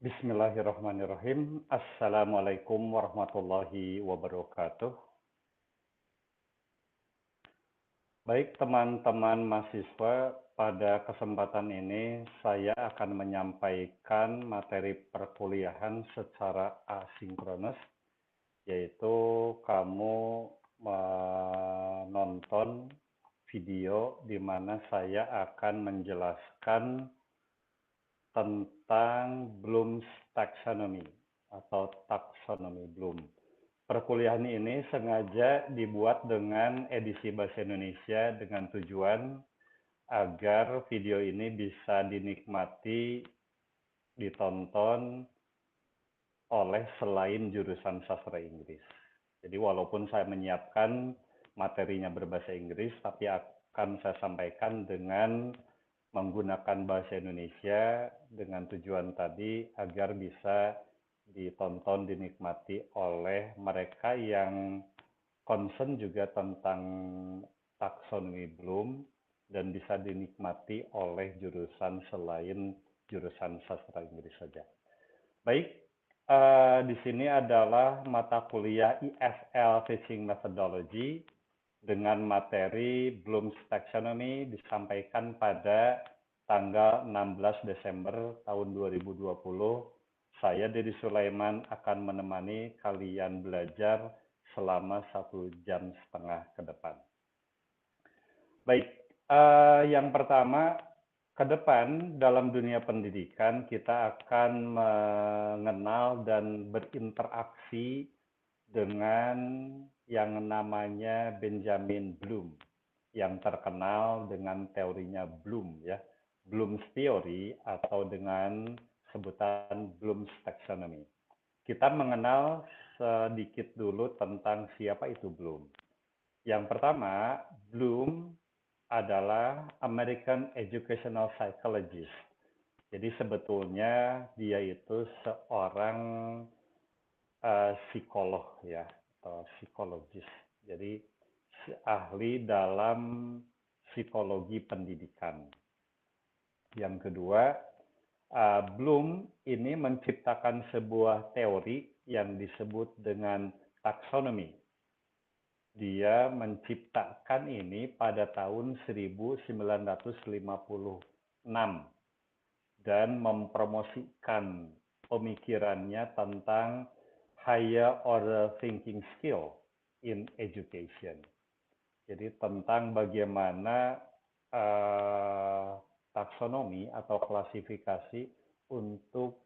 Bismillahirrahmanirrahim. Assalamualaikum warahmatullahi wabarakatuh. Baik teman-teman mahasiswa, pada kesempatan ini saya akan menyampaikan materi perkuliahan secara asinkronus, yaitu kamu menonton video di mana saya akan menjelaskan tentang Bloom's Taxonomy atau taksonomi Bloom. Perkuliahan ini sengaja dibuat dengan edisi bahasa Indonesia dengan tujuan agar video ini bisa dinikmati, ditonton oleh selain jurusan sastra Inggris. Jadi walaupun saya menyiapkan materinya berbahasa Inggris, tapi akan saya sampaikan dengan menggunakan bahasa Indonesia dengan tujuan tadi agar bisa ditonton, dinikmati oleh mereka yang concern juga tentang taksonomi Bloom dan bisa dinikmati oleh jurusan selain jurusan sastra Inggris saja. Baik, di sini adalah mata kuliah EFL Teaching Methodology dengan materi Bloom's Taxonomy disampaikan pada tanggal 16 Desember tahun 2020. Saya, Dedi Sulaiman, akan menemani kalian belajar selama 1,5 jam ke depan. Baik, yang pertama, ke depan dalam dunia pendidikan kita akan mengenal dan berinteraksi dengan yang namanya Benjamin Bloom, yang terkenal dengan teorinya Bloom, ya, Bloom's Theory atau dengan sebutan Bloom's Taxonomy. Kita mengenal sedikit dulu tentang siapa itu Bloom. Yang pertama, Bloom adalah American Educational Psychologist. Jadi sebetulnya dia itu seorang psikolog, ya, atau psikologis. Jadi ahli dalam psikologi pendidikan. Yang kedua, Bloom ini menciptakan sebuah teori yang disebut dengan taksonomi. Dia menciptakan ini pada tahun 1956 dan mempromosikan pemikirannya tentang higher order thinking skill in education. Jadi tentang bagaimana taksonomi atau klasifikasi untuk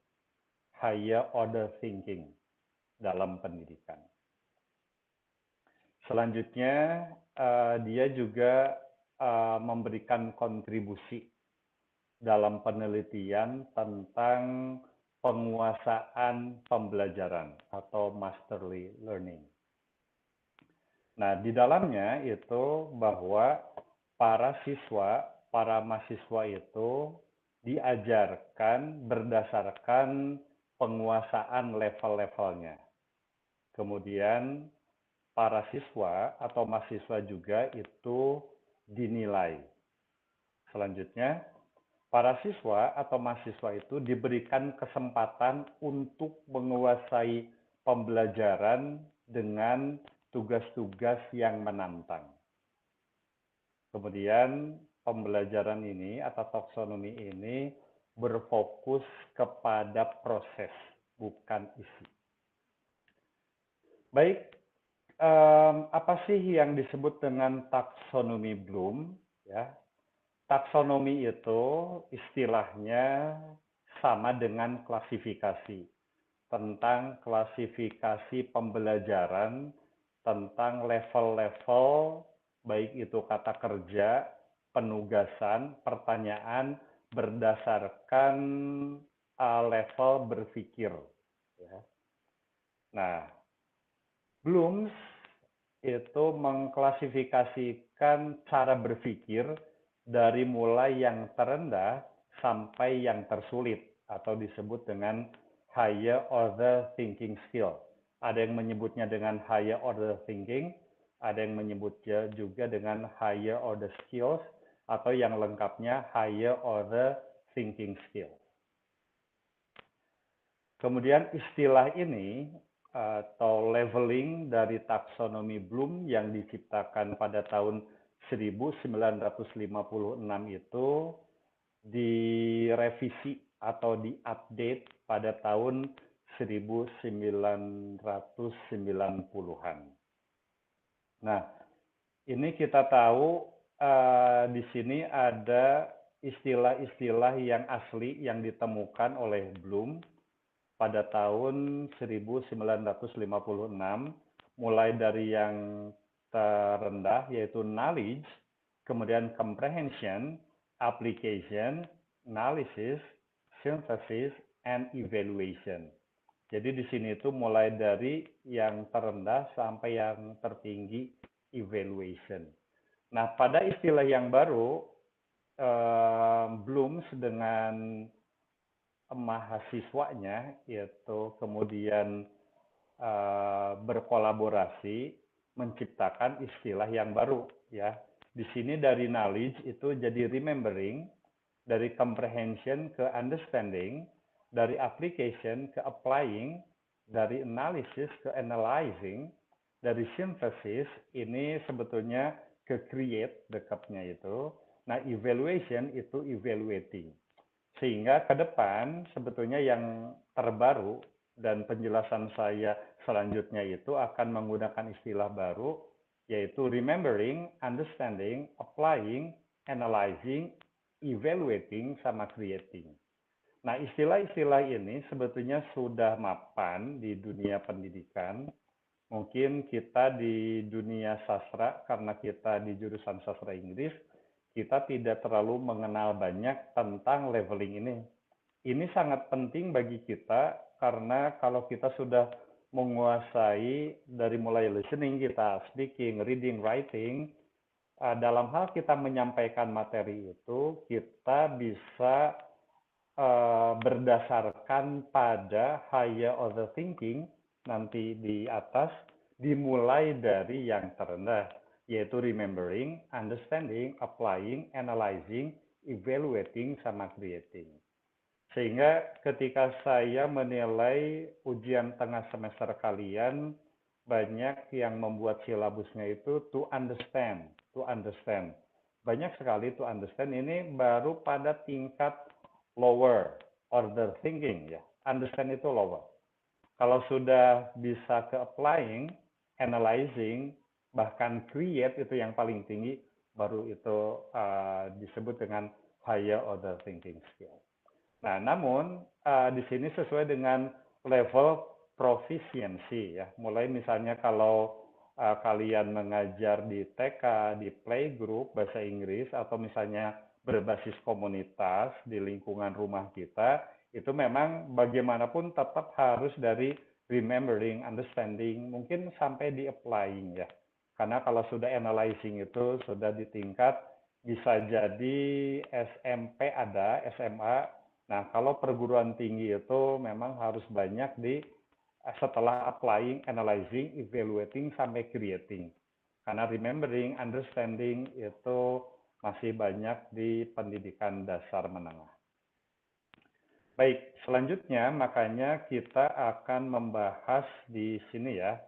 higher order thinking dalam pendidikan. Selanjutnya, dia juga memberikan kontribusi dalam penelitian tentang penguasaan pembelajaran atau masterly learning. Nah, di dalamnya itu bahwa para mahasiswa itu diajarkan berdasarkan penguasaan level-levelnya. Kemudian para siswa atau mahasiswa juga itu dinilai. Selanjutnya, para siswa atau mahasiswa itu diberikan kesempatan untuk menguasai pembelajaran dengan tugas-tugas yang menantang. Kemudian pembelajaran ini atau taksonomi ini berfokus kepada proses, bukan isi. Baik, apa sih yang disebut dengan taksonomi Bloom? Ya, taksonomi itu istilahnya sama dengan klasifikasi, tentang klasifikasi pembelajaran, tentang level-level, baik itu kata kerja, penugasan, pertanyaan, berdasarkan level berpikir. Ya. Nah, Bloom itu mengklasifikasikan cara berpikir dari mulai yang terendah sampai yang tersulit atau disebut dengan higher order thinking skill. Ada yang menyebutnya dengan higher order thinking, ada yang menyebutnya juga dengan higher order skills, atau yang lengkapnya higher order thinking skill. Kemudian istilah ini atau leveling dari taksonomi Bloom yang diciptakan pada tahun 1956 itu direvisi atau diupdate pada tahun 1990-an. Nah, ini kita tahu di sini ada istilah-istilah yang asli yang ditemukan oleh Bloom pada tahun 1956, mulai dari yang terendah yaitu knowledge, kemudian comprehension, application, analysis, synthesis, and evaluation. Jadi di sini itu mulai dari yang terendah sampai yang tertinggi, evaluation. Nah, pada istilah yang baru, Bloom dengan mahasiswanya yaitu kemudian berkolaborasi menciptakan istilah yang baru ya. Di sini dari knowledge itu jadi remembering, dari comprehension ke understanding, dari application ke applying, dari analysis ke analyzing, dari synthesis ini sebetulnya ke create dekatnya itu. Nah, evaluation itu evaluating. Sehingga ke depan sebetulnya yang terbaru dan penjelasan saya selanjutnya itu akan menggunakan istilah baru yaitu remembering, understanding, applying, analyzing, evaluating, sama creating. Nah, istilah-istilah ini sebetulnya sudah mapan di dunia pendidikan. Mungkin kita di dunia sastra, karena kita di jurusan sastra Inggris, kita tidak terlalu mengenal banyak tentang leveling ini. Ini sangat penting bagi kita karena kalau kita sudah menguasai dari mulai listening kita, speaking, reading, writing, dalam hal kita menyampaikan materi itu, kita bisa berdasarkan pada higher order thinking nanti di atas, dimulai dari yang terendah, yaitu remembering, understanding, applying, analyzing, evaluating, sama creating. Sehingga ketika saya menilai ujian tengah semester kalian, banyak yang membuat silabusnya itu to understand, to understand. Banyak sekali to understand ini baru pada tingkat lower order thinking ya. Understand itu lower. Kalau sudah bisa ke applying, analyzing, bahkan create itu yang paling tinggi, baru itu disebut dengan higher order thinking skill. Nah, namun di sini sesuai dengan level proficiency ya. Mulai misalnya kalau kalian mengajar di TK, di playgroup bahasa Inggris, atau misalnya berbasis komunitas di lingkungan rumah kita, itu memang bagaimanapun tetap harus dari remembering, understanding, mungkin sampai di applying ya. Karena kalau sudah analyzing itu sudah di tingkat bisa jadi SMP ada, SMA. Nah, kalau perguruan tinggi itu memang harus banyak di setelah applying, analyzing, evaluating, sampai creating. Karena remembering, understanding itu masih banyak di pendidikan dasar menengah. Baik, selanjutnya makanya kita akan membahas di sini ya,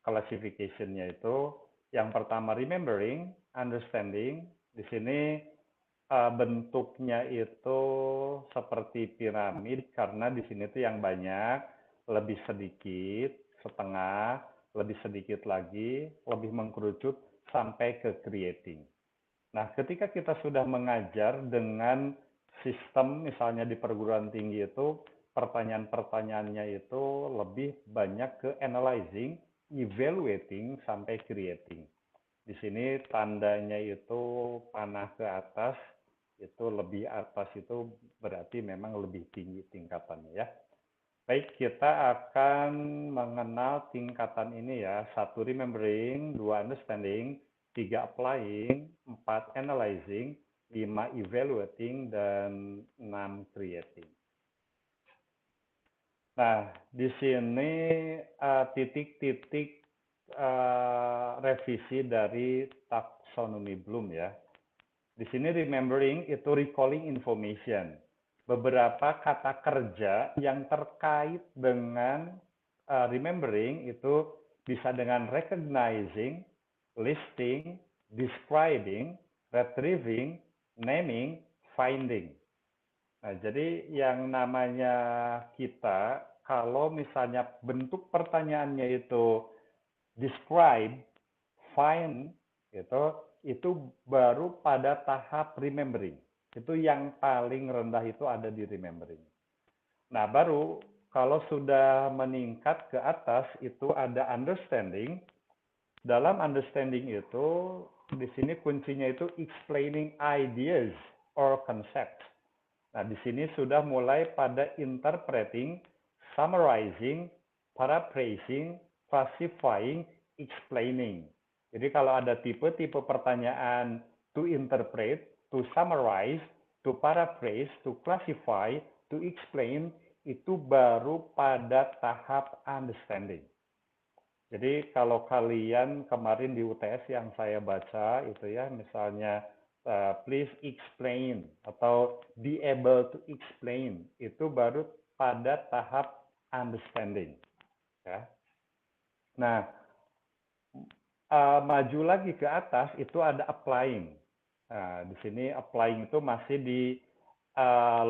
classification-nya itu. Yang pertama remembering, understanding. Di sini bentuknya itu seperti piramid karena di sini tuh yang banyak, lebih sedikit, setengah, lebih sedikit lagi, lebih mengkerucut sampai ke creating. Nah, ketika kita sudah mengajar dengan sistem misalnya di perguruan tinggi itu, pertanyaan-pertanyaannya itu lebih banyak ke analyzing, evaluating, sampai creating. Di sini tandanya itu panah ke atas, itu lebih atas itu berarti memang lebih tinggi tingkatannya ya. Baik, kita akan mengenal tingkatan ini ya. 1 remembering, 2 understanding, 3 applying, 4 analyzing, 5 evaluating, dan 6 creating. Nah, di sini titik-titik revisi dari taksonomi Bloom ya. Di sini remembering itu recalling information. beberapa kata kerja yang terkait dengan remembering itu bisa dengan recognizing, listing, describing, retrieving, naming, finding. Nah, jadi yang namanya kita, kalau misalnya bentuk pertanyaannya itu describe, find, itu baru pada tahap remembering. Itu yang paling rendah itu ada di remembering. Nah, baru kalau sudah meningkat ke atas itu ada understanding. Dalam understanding itu, di sini kuncinya itu explaining ideas or concepts. Nah, di sini sudah mulai pada interpreting, summarizing, paraphrasing, classifying, explaining. Jadi kalau ada tipe-tipe pertanyaan to interpret, to summarize, to paraphrase, to classify, to explain, itu baru pada tahap understanding. Jadi kalau kalian kemarin di UTS yang saya baca itu ya, misalnya please explain atau be able to explain, itu baru pada tahap understanding. Ya. Nah, maju lagi ke atas itu ada applying. Nah, di sini applying itu masih di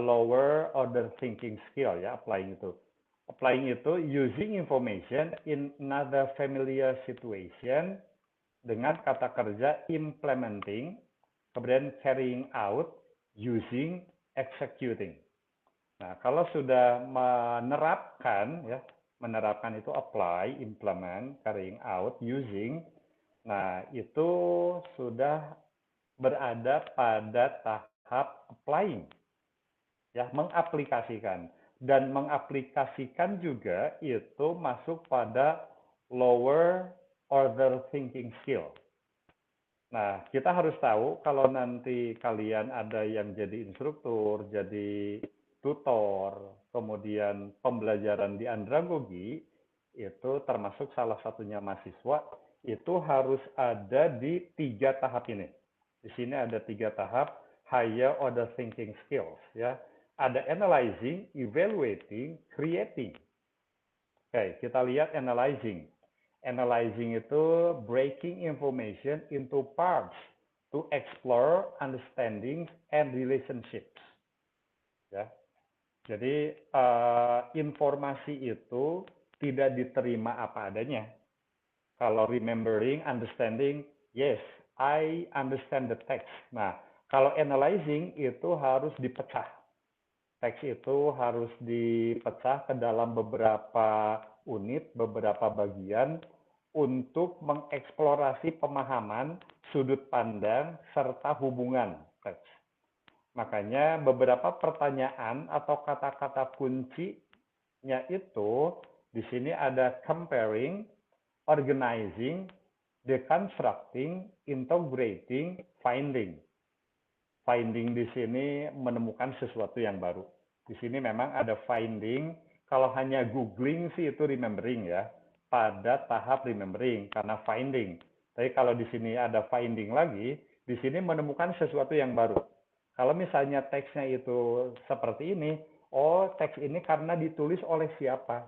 lower order thinking skill ya, applying itu. Applying itu using information in another familiar situation dengan kata kerja implementing, kemudian carrying out, using, executing. Nah, kalau sudah menerapkan ya, menerapkan itu apply, implement, carrying out, using. Nah, itu sudah berada pada tahap applying. Ya, mengaplikasikan. Dan mengaplikasikan juga itu masuk pada lower order thinking skill. Nah, kita harus tahu kalau nanti kalian ada yang jadi instruktur, jadi tutor, kemudian pembelajaran di andragogi, itu termasuk salah satunya mahasiswa, itu harus ada di 3 tahap ini. Di sini ada 3 tahap higher order thinking skills. Ya. Ada analyzing, evaluating, creating. Oke, kita lihat analyzing. Analyzing itu breaking information into parts to explore understanding and relationships. Ya. Jadi informasi itu tidak diterima apa adanya. Kalau remembering, understanding, yes, I understand the text. Nah, kalau analyzing itu harus dipecah. Teks itu harus dipecah ke dalam beberapa unit, beberapa bagian untuk mengeksplorasi pemahaman, sudut pandang, serta hubungan teks. Makanya beberapa pertanyaan atau kata-kata kuncinya itu di sini ada comparing, organizing, deconstructing, integrating, finding. Finding di sini menemukan sesuatu yang baru. Di sini memang ada finding, kalau hanya googling sih itu remembering ya, pada tahap remembering karena finding. Tapi kalau di sini ada finding lagi, di sini menemukan sesuatu yang baru. Kalau misalnya teksnya itu seperti ini, oh teks ini karena ditulis oleh siapa?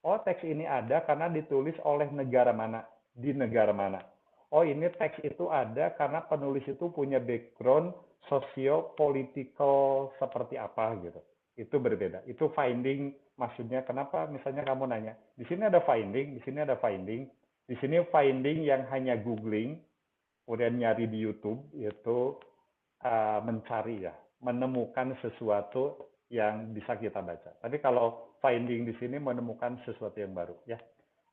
Oh teks ini ada karena ditulis oleh negara mana? Di negara mana? Oh ini teks itu ada karena penulis itu punya background sosio-political seperti apa gitu. Itu berbeda. Itu finding maksudnya kenapa misalnya kamu nanya, di sini ada finding, di sini ada finding, di sini finding yang hanya googling, kemudian nyari di YouTube itu mencari ya, menemukan sesuatu yang bisa kita baca. Tapi kalau finding di sini menemukan sesuatu yang baru ya.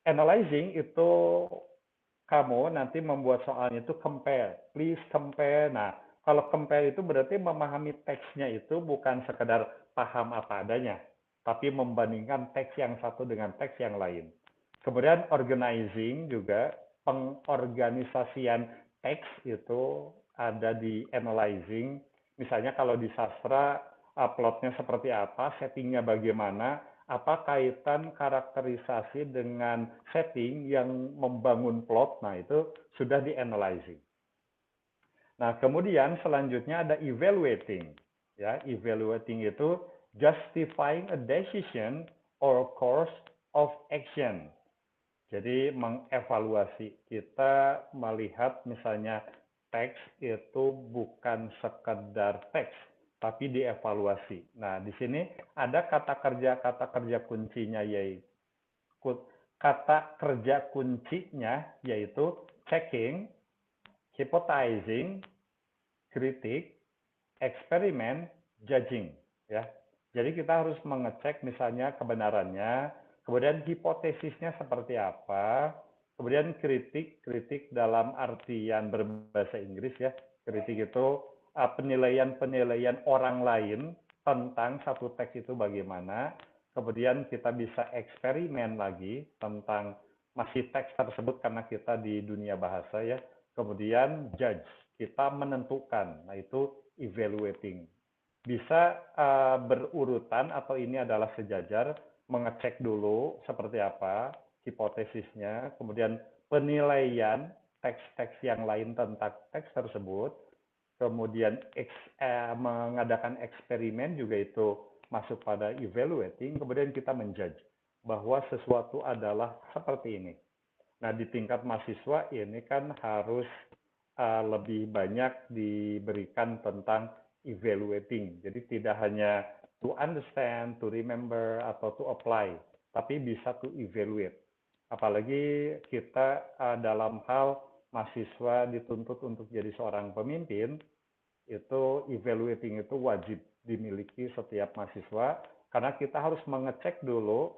Analyzing itu kamu nanti membuat soalnya itu compare, please compare. Nah, kalau compare itu berarti memahami teksnya itu bukan sekedar paham apa adanya, tapi membandingkan teks yang satu dengan teks yang lain. Kemudian organizing juga, pengorganisasian teks itu ada di analyzing. Misalnya kalau di sastra, plotnya seperti apa, settingnya bagaimana, apa kaitan karakterisasi dengan setting yang membangun plot. Nah, itu sudah di analyzing. Nah, kemudian selanjutnya ada evaluating. Ya, evaluating itu justifying a decision or course of action. Jadi mengevaluasi, kita melihat misalnya teks itu bukan sekedar teks, tapi dievaluasi. Nah, di sini ada kata kerja kuncinya, yaitu kata kerja kuncinya yaitu checking, hypothesizing, kritik, eksperimen, judging, ya. Jadi kita harus mengecek misalnya kebenarannya, kemudian hipotesisnya seperti apa, kemudian kritik dalam artian berbahasa Inggris, ya. Kritik itu penilaian-penilaian orang lain tentang satu teks itu bagaimana, kemudian kita bisa eksperimen lagi tentang masih teks tersebut karena kita di dunia bahasa, ya. Kemudian judge, kita menentukan, nah itu evaluating. Bisa berurutan atau ini adalah sejajar, mengecek dulu seperti apa hipotesisnya, kemudian penilaian teks-teks yang lain tentang teks tersebut, kemudian mengadakan eksperimen juga itu masuk pada evaluating, kemudian kita menjudge bahwa sesuatu adalah seperti ini. Nah, di tingkat mahasiswa ini kan harus lebih banyak diberikan tentang evaluating. Jadi tidak hanya to understand, to remember, atau to apply, tapi bisa to evaluate. Apalagi kita dalam hal mahasiswa dituntut untuk jadi seorang pemimpin, itu evaluating itu wajib dimiliki setiap mahasiswa, karena kita harus mengecek dulu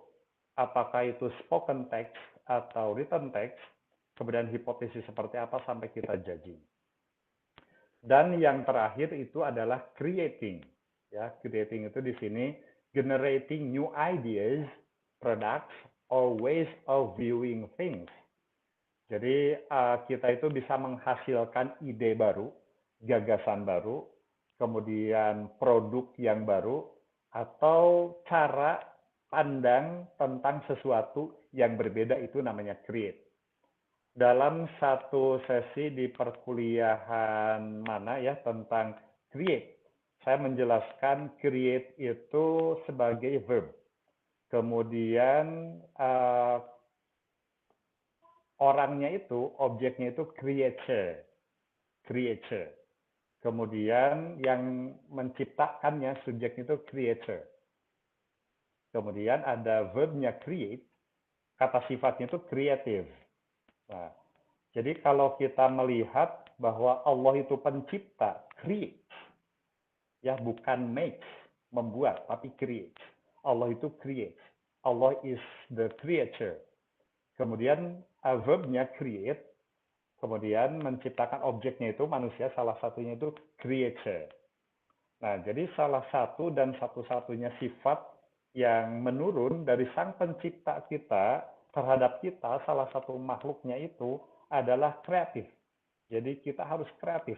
apakah itu spoken text atau written text, kemudian hipotesis seperti apa sampai kita judging. Dan yang terakhir itu adalah creating. Ya, creating itu di sini generating new ideas, products, or ways of viewing things. Jadi kita itu bisa menghasilkan ide baru, gagasan baru, kemudian produk yang baru, atau cara pandang tentang sesuatu yang berbeda, itu namanya create. Dalam satu sesi di perkuliahan mana ya tentang create, saya menjelaskan create itu sebagai verb. Kemudian orangnya itu, objeknya itu creature. Kemudian yang menciptakannya, subjeknya itu creator. Kemudian ada verbnya create, kata sifatnya itu creative. Nah, jadi kalau kita melihat bahwa Allah itu pencipta, create, ya bukan make, membuat, tapi create. Allah itu create. Allah is the creator. Kemudian verbnya create, kemudian menciptakan objeknya itu manusia, salah satunya itu creature. Nah, jadi salah satu dan satu-satunya sifat yang menurun dari sang pencipta kita terhadap kita, salah satu makhluknya itu adalah kreatif. Jadi kita harus kreatif.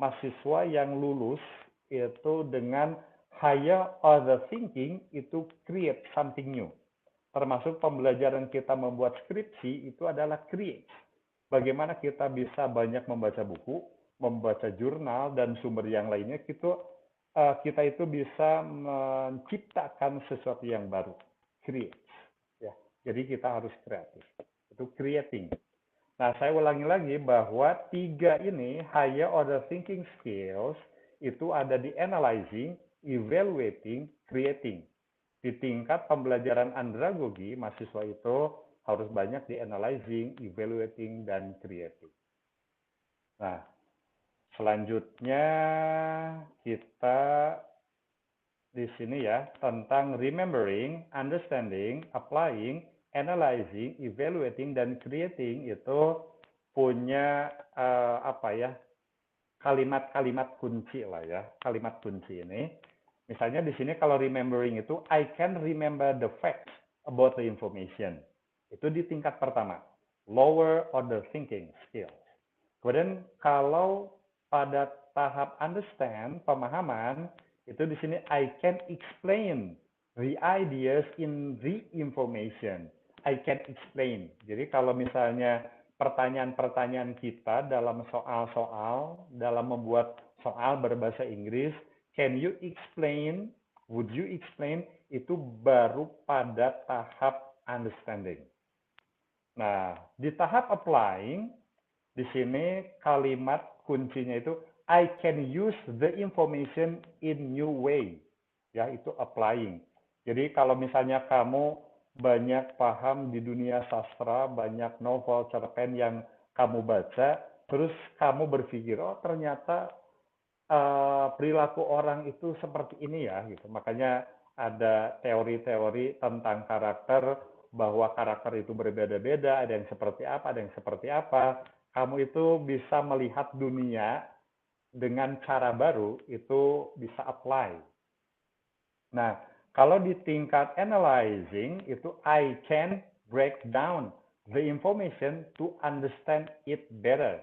Mahasiswa yang lulus itu dengan higher order thinking itu create something new. Termasuk pembelajaran kita membuat skripsi itu adalah create. Bagaimana kita bisa banyak membaca buku, membaca jurnal, dan sumber yang lainnya, kita itu bisa menciptakan sesuatu yang baru. Create. Ya. Jadi kita harus kreatif. Itu creating. Nah, saya ulangi lagi bahwa 3 ini, higher order thinking skills, itu ada di analyzing, evaluating, creating. Di tingkat pembelajaran andragogi, mahasiswa itu harus banyak di analyzing, evaluating, dan creating. Nah, selanjutnya kita di sini ya, tentang remembering, understanding, applying, analyzing, evaluating, dan creating itu punya kalimat-kalimat kunci lah ya. Kalimat kunci ini, misalnya di sini kalau remembering itu, I can remember the facts about the information. Itu di tingkat pertama, lower order thinking skills. Kemudian kalau pada tahap understand, pemahaman, itu di sini I can explain the ideas in the information. I can explain. Jadi kalau misalnya pertanyaan-pertanyaan kita dalam soal-soal, dalam membuat soal berbahasa Inggris, can you explain would you explain, itu baru pada tahap understanding. Nah, di tahap applying, di sini kalimat kuncinya itu I can use the information in new way. Ya, itu applying. Jadi kalau misalnya kamu banyak paham di dunia sastra, banyak novel, cerpen yang kamu baca, terus kamu berpikir, oh ternyata perilaku orang itu seperti ini ya, gitu. Makanya ada teori-teori tentang karakter, bahwa karakter itu berbeda-beda, ada yang seperti apa, ada yang seperti apa. Kamu itu bisa melihat dunia dengan cara baru, itu bisa apply. Nah, kalau di tingkat analyzing, itu I can break down the information to understand it better.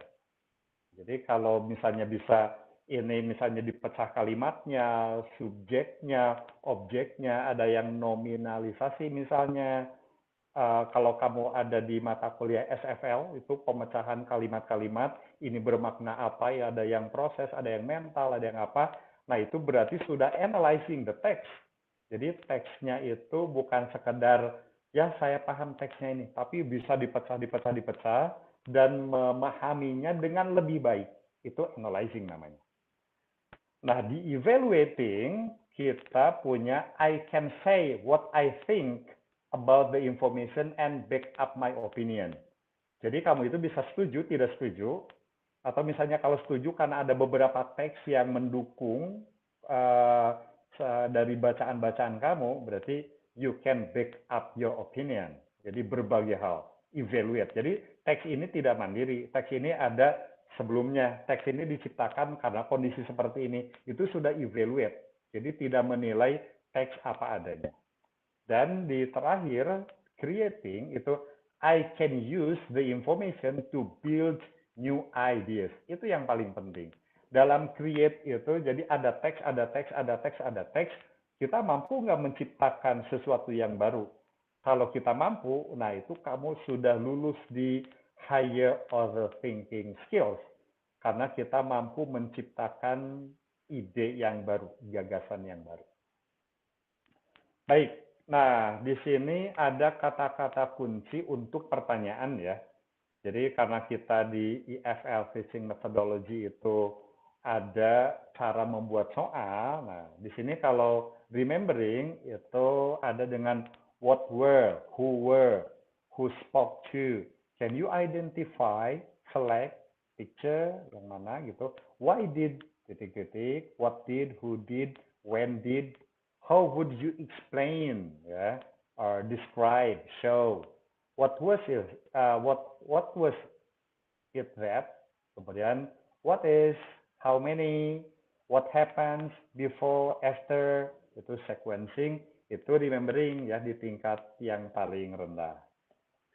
Jadi kalau misalnya bisa ini misalnya dipecah kalimatnya, subjeknya, objeknya, ada yang nominalisasi misalnya. Kalau kamu ada di mata kuliah SFL, itu pemecahan kalimat-kalimat, ini bermakna apa, ya ada yang proses, ada yang mental, ada yang apa. Nah, itu berarti sudah analyzing the text. Jadi teksnya itu bukan sekedar, ya saya paham teksnya ini, tapi bisa dipecah, dan memahaminya dengan lebih baik. Itu analyzing namanya. Nah, di evaluating, kita punya I can say what I think about the information and back up my opinion. Jadi kamu itu bisa setuju, tidak setuju, atau misalnya kalau setuju karena ada beberapa teks yang mendukung dari bacaan-bacaan kamu, berarti you can back up your opinion. Jadi berbagai hal, evaluate. Jadi teks ini tidak mandiri, teks ini ada sebelumnya, teks ini diciptakan karena kondisi seperti ini, itu sudah evaluate. Jadi tidak menilai teks apa adanya. Dan di terakhir, creating itu I can use the information to build new ideas. Itu yang paling penting. Dalam create itu, jadi ada teks, ada teks, ada teks, ada teks. Kita mampu nggak menciptakan sesuatu yang baru? Kalau kita mampu, nah itu kamu sudah lulus di higher order thinking skills. Karena kita mampu menciptakan ide yang baru, gagasan yang baru. Baik, nah di sini ada kata-kata kunci untuk pertanyaan ya. Jadi karena kita di EFL Teaching Methodology itu ada cara membuat soal. Nah, di sini kalau remembering itu ada dengan what were, who spoke to. Can you identify, select, picture yang mana gitu. Why did, titik-titik, what did, who did, when did, how would you explain ya, or describe, show. What was it? What was it that? Kemudian what is, how many, what happens before, after, itu sequencing, itu remembering ya di tingkat yang paling rendah.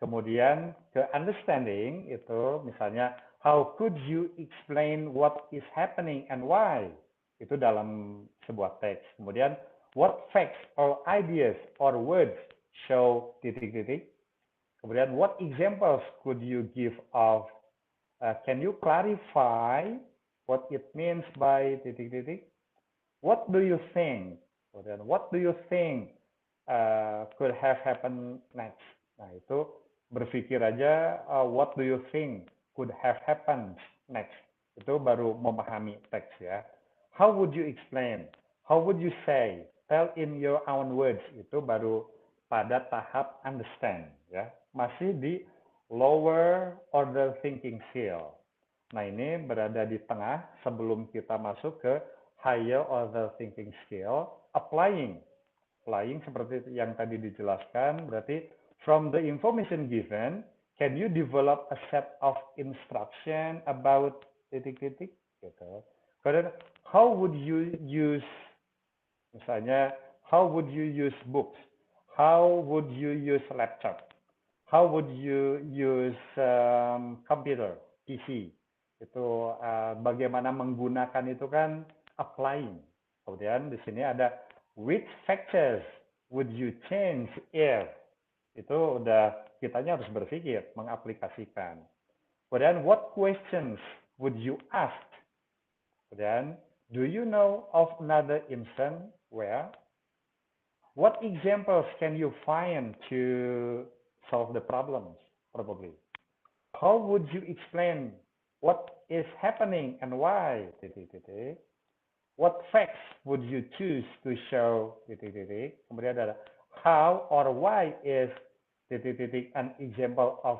Kemudian ke understanding itu misalnya how could you explain what is happening and why? Itu dalam sebuah teks. Kemudian what facts or ideas or words show titik-titik. Kemudian, what examples could you give of? Can you clarify what it means by titik-titik? What do you think? Kemudian, what do you think could have happened next? Nah, itu berpikir aja, what do you think could have happened next? Itu baru memahami teks ya. How would you explain? How would you say? Tell in your own words. Itu baru pada tahap understand ya. Masih di lower order thinking skill. Nah, ini berada di tengah sebelum kita masuk ke higher order thinking skill, applying. Applying seperti yang tadi dijelaskan, berarti from the information given, can you develop a set of instruction about titik-titik? Gitu. Kemudian, how would you use, misalnya, how would you use books? How would you use laptop? How would you use computer, PC? Itu bagaimana menggunakan itu kan applying. Kemudian di sini ada which factors would you change if? Itu udah kitanya harus berpikir, mengaplikasikan. Kemudian what questions would you ask? Kemudian do you know of another instance where? What examples can you find to solve the problems? Probably. How would you explain what is happening and why? What facts would you choose to show? Kemudian ada how or why is an example of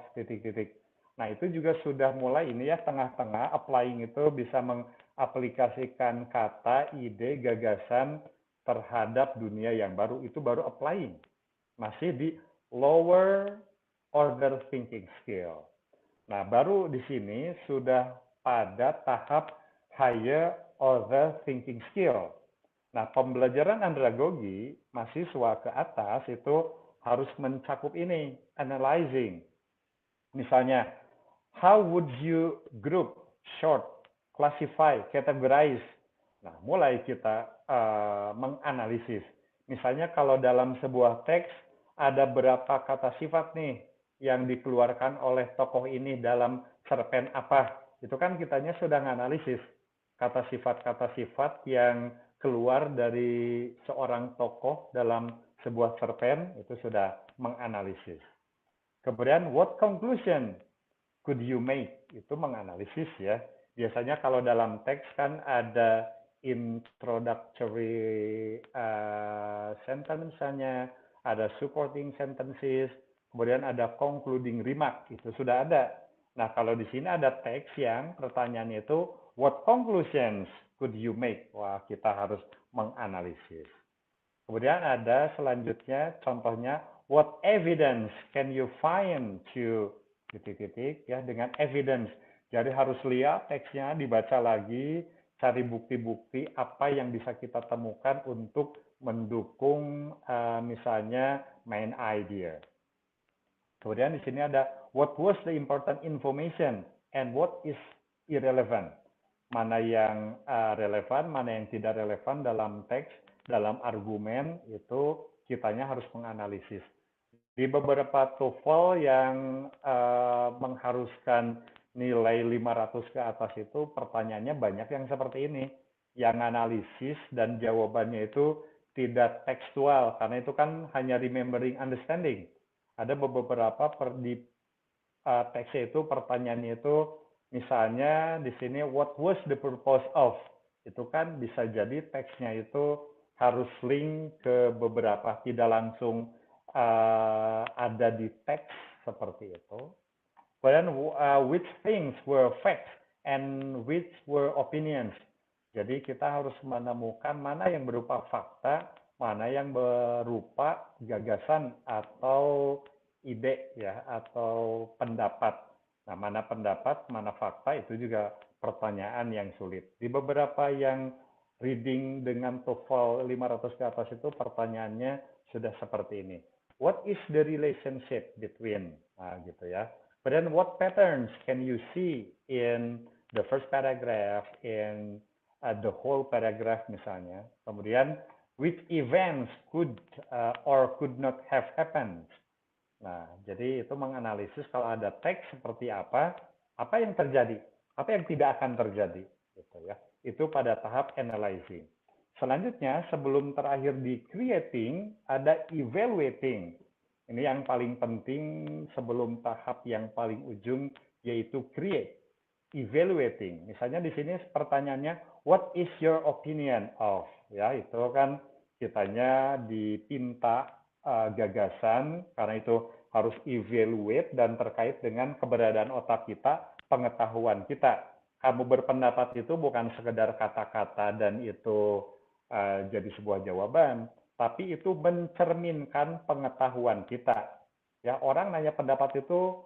Nah, itu juga sudah mulai ini ya, tengah-tengah applying itu bisa mengaplikasikan kata, ide, gagasan terhadap dunia yang baru. Itu baru applying. Masih di lower order thinking skill. Nah, baru di sini sudah pada tahap higher order thinking skill. Nah, pembelajaran andragogi mahasiswa ke atas itu harus mencakup ini, analyzing. Misalnya, how would you group, sort, classify, categorize? Nah, mulai kita menganalisis. Misalnya kalau dalam sebuah teks ada berapa kata sifat nih yang dikeluarkan oleh tokoh ini dalam cerpen apa. Itu kan kitanya sudah menganalisis kata sifat yang keluar dari seorang tokoh dalam sebuah cerpen, itu sudah menganalisis. Kemudian, what conclusion could you make? Itu menganalisis ya. Biasanya kalau dalam teks kan ada introductory sentence misalnya, ada supporting sentences, kemudian ada concluding remark, itu sudah ada. Nah, kalau di sini ada teks yang pertanyaannya itu, what conclusions could you make? Wah, kita harus menganalisis. Kemudian ada selanjutnya, contohnya, what evidence can you find to ya, dengan evidence. Jadi harus lihat teksnya, dibaca lagi, cari bukti-bukti apa yang bisa kita temukan untuk mendukung misalnya main idea. Kemudian di sini ada what was the important information and what is irrelevant. Mana yang relevan, mana yang tidak relevan dalam teks, dalam argumen, itu kitanya harus menganalisis. Di beberapa TOEFL yang mengharuskan nilai 500 ke atas itu pertanyaannya banyak yang seperti ini. Yang analisis dan jawabannya itu tidak tekstual, karena itu kan hanya remembering understanding. Ada beberapa di teksnya itu pertanyaannya itu misalnya di sini what was the purpose of? Itu kan bisa jadi teksnya itu harus link ke beberapa, tidak langsung ada di teks seperti itu. Kemudian which things were facts and which were opinions. Jadi kita harus menemukan mana yang berupa fakta, mana yang berupa gagasan atau ide ya, atau pendapat. Nah, mana pendapat, mana fakta, itu juga pertanyaan yang sulit. Di beberapa yang reading dengan TOEFL 500 ke atas itu pertanyaannya sudah seperti ini. What is the relationship between? Nah, gitu ya. But then what patterns can you see in the first paragraph, in the whole paragraph misalnya. Kemudian, which events could or could not have happened? Nah, jadi itu menganalisis kalau ada teks seperti apa yang terjadi, apa yang tidak akan terjadi, gitu ya. Itu pada tahap analyzing. Selanjutnya, sebelum terakhir di creating, ada evaluating. Ini yang paling penting sebelum tahap yang paling ujung, yaitu create. Evaluating. Misalnya di sini pertanyaannya, what is your opinion of? Ya, itu kan kitanya dipinta gagasan, karena itu harus evaluate dan terkait dengan keberadaan otak kita, pengetahuan kita. Kamu berpendapat itu bukan sekedar kata-kata dan itu jadi sebuah jawaban, tapi itu mencerminkan pengetahuan kita. Ya, orang nanya pendapat itu,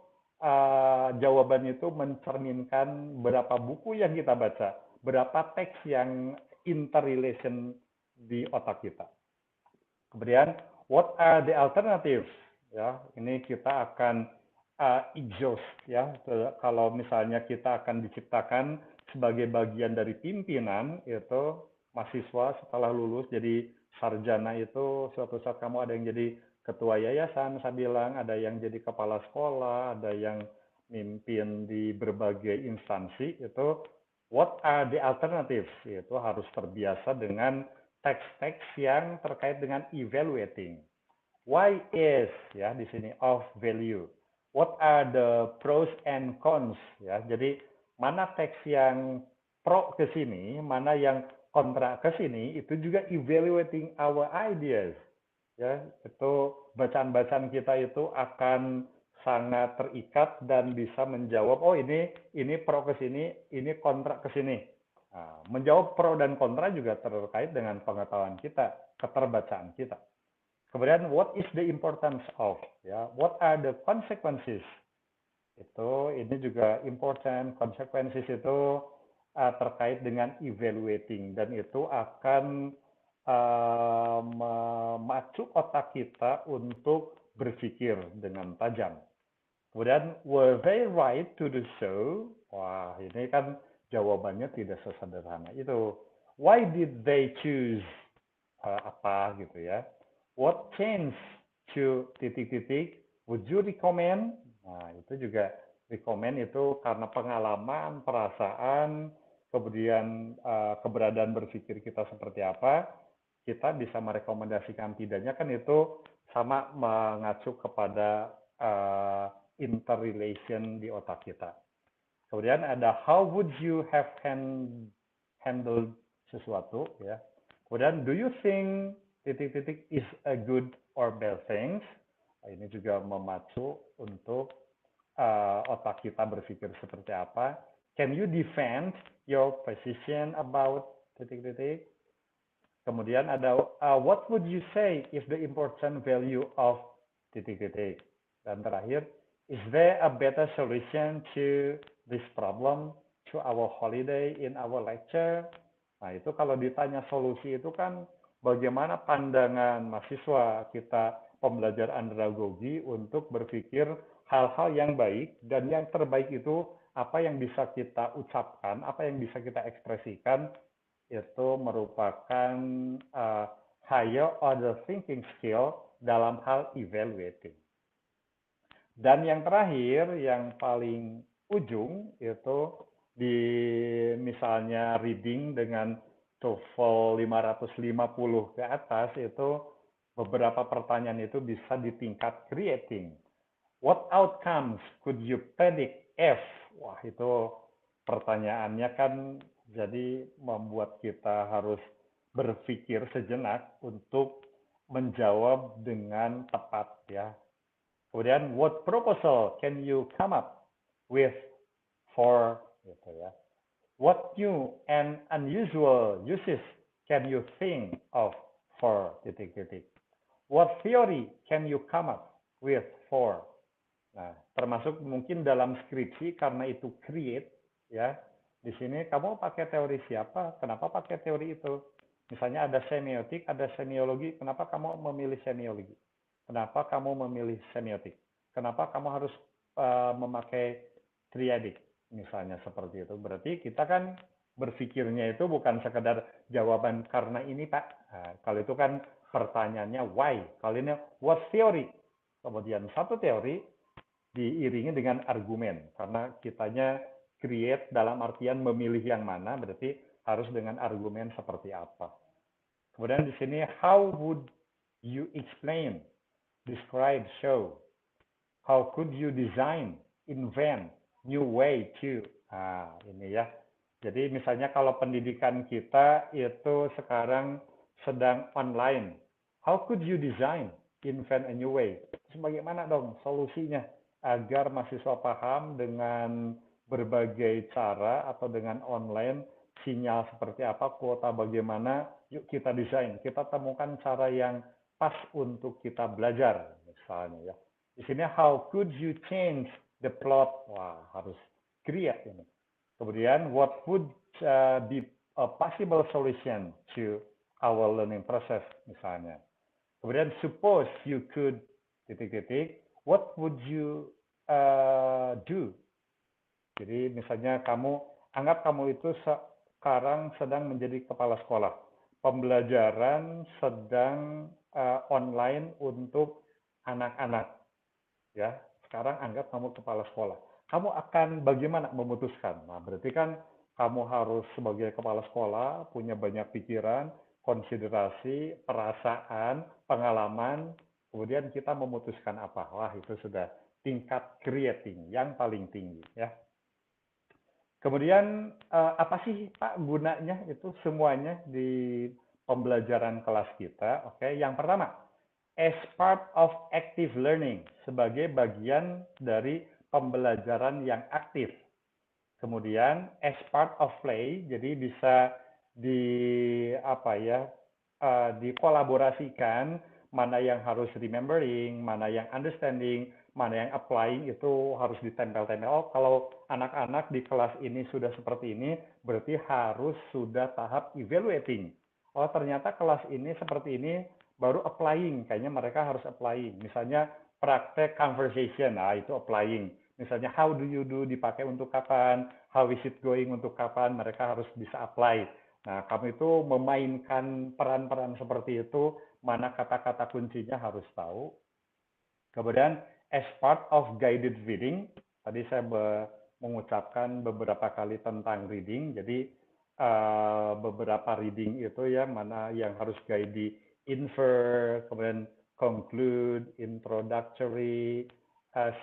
jawabannya itu mencerminkan berapa buku yang kita baca, berapa teks yang interrelation di otak kita. Kemudian, what are the alternatives? Ya, ini kita akan exhaust ya. Kalau misalnya kita akan diciptakan sebagai bagian dari pimpinan, itu mahasiswa setelah lulus jadi sarjana itu suatu saat kamu ada yang jadi ketua yayasan, saya bilang, ada yang jadi kepala sekolah, ada yang mimpin di berbagai instansi, itu what are the alternatives? Itu harus terbiasa dengan teks-teks yang terkait dengan evaluating. Why is ya di sini of value. What are the pros and cons ya. Jadi mana teks yang pro ke sini, mana yang kontra ke sini, itu juga evaluating our ideas. Ya, itu bacaan-bacaan kita itu akan sangat terikat dan bisa menjawab, oh ini pro ke sini, ini kontra ke sini. Nah, menjawab pro dan kontra juga terkait dengan pengetahuan kita, keterbacaan kita. Kemudian what is the importance of, ya, what are the consequences? Ini juga important. Consequences itu terkait dengan evaluating dan itu akan memacu otak kita untuk berpikir dengan tajam. Kemudian, were they right to do so? Wah, ini kan jawabannya tidak sesederhana itu. Why did they choose apa gitu ya? What changed to titik-titik? Would you recommend? Nah, itu juga recommend itu karena pengalaman, perasaan, kemudian keberadaan berpikir kita seperti apa, kita bisa merekomendasikan tidaknya kan itu sama mengacu kepada interrelation di otak kita. Kemudian ada how would you have handled sesuatu ya. Kemudian do you think titik-titik is a good or bad things? Ini juga memacu untuk otak kita berpikir seperti apa. Can you defend your position about titik-titik? Kemudian ada what would you say is the important value of titik-titik? Dan terakhir, is there a better solution to this problem to our holiday in our lecture? Nah, itu kalau ditanya solusi itu kan bagaimana pandangan mahasiswa kita pembelajar andragogi untuk berpikir hal-hal yang baik dan yang terbaik itu apa yang bisa kita ucapkan, apa yang bisa kita ekspresikan itu merupakan higher order thinking skill dalam hal evaluating. Dan yang terakhir, yang paling ujung itu di misalnya reading dengan TOEFL 550 ke atas itu beberapa pertanyaan itu bisa di tingkat creating. What outcomes could you predict if? Wah, itu pertanyaannya kan jadi membuat kita harus berpikir sejenak untuk menjawab dengan tepat ya. Kemudian what proposal can you come up with for gitu ya. What new and unusual uses can you think of for titik-titik. What theory can you come up with for? Nah, termasuk mungkin dalam skripsi karena itu create ya. Di sini kamu pakai teori siapa? Kenapa pakai teori itu? Misalnya ada semiotik, ada semiologi. Kenapa kamu memilih semiologi? Kenapa kamu memilih semiotik? Kenapa kamu harus memakai triadik? Misalnya seperti itu. Berarti kita kan berpikirnya itu bukan sekedar jawaban karena ini Pak. Nah, kalau itu kan pertanyaannya why. Kalau ini what theory? Kemudian satu teori diiringi dengan argumen. Karena kitanya create dalam artian memilih yang mana, berarti harus dengan argumen seperti apa. Kemudian di sini, how would you explain, describe, show? How could you design, invent, new way to? Nah, ini ya. Jadi misalnya kalau pendidikan kita itu sekarang sedang online. How could you design, invent a new way? Bagaimana dong solusinya agar mahasiswa paham dengan berbagai cara atau dengan online, sinyal seperti apa, kuota bagaimana, yuk kita desain, kita temukan cara yang pas untuk kita belajar, misalnya ya. Di sini, how could you change the plot? Wah, harus create ini. Kemudian, what would be a possible solution to our learning process, misalnya. Kemudian, suppose you could, titik-titik, what would you do? Jadi, misalnya anggap kamu itu sekarang sedang menjadi kepala sekolah. Pembelajaran sedang online untuk anak-anak. Ya, sekarang anggap kamu kepala sekolah. Kamu akan bagaimana memutuskan? Nah, berarti kan kamu harus sebagai kepala sekolah punya banyak pikiran. konsiderasi, perasaan, pengalaman, kemudian kita memutuskan apa. Wah, itu sudah tingkat creating yang paling tinggi ya. Kemudian apa sih Pak gunanya itu semuanya di pembelajaran kelas kita? Oke, yang pertama, as part of active learning, sebagai bagian dari pembelajaran yang aktif. Kemudian as part of play, jadi bisa di apa ya, dikolaborasikan, mana yang harus remembering, mana yang understanding, mana yang applying, itu harus ditempel-tempel. Oh, kalau anak-anak di kelas ini sudah seperti ini, berarti harus sudah tahap evaluating. Oh, ternyata kelas ini seperti ini, baru applying. Kayaknya mereka harus applying. Misalnya praktek conversation, nah itu applying. Misalnya how do you do dipakai untuk kapan, how is it going untuk kapan, mereka harus bisa apply. Nah, kamu itu memainkan peran-peran seperti itu, mana kata-kata kuncinya harus tahu. Kemudian, as part of guided reading, tadi saya mengucapkan beberapa kali tentang reading, jadi beberapa reading itu ya, mana yang harus guide di infer, kemudian conclude, introductory,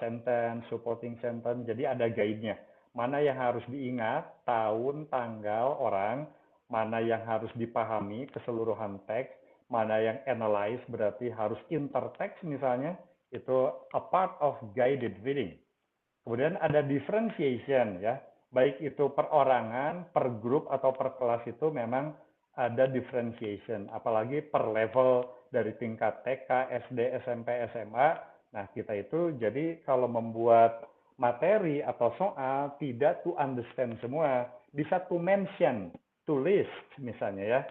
sentence, supporting sentence, jadi ada guide-nya. Mana yang harus diingat, tahun, tanggal, orang, mana yang harus dipahami, keseluruhan teks, mana yang analyze, berarti harus intertext misalnya, itu a part of guided reading. Kemudian ada differentiation ya, baik itu perorangan, per grup atau per kelas itu memang ada differentiation, apalagi per level dari tingkat TK, SD, SMP, SMA. Nah, kita itu jadi kalau membuat materi atau soal tidak to understand semua, bisa to mention, to list misalnya ya,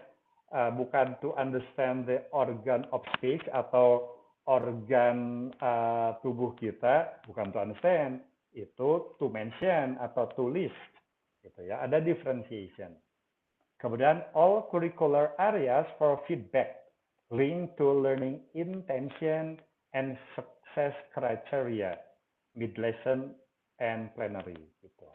bukan to understand the organ of speech atau organ tubuh kita, bukan to understand, itu to mention atau to list, gitu ya. Ada differentiation. Kemudian all curricular areas for feedback linked to learning intention and success criteria, mid lesson and plenary. Gitu.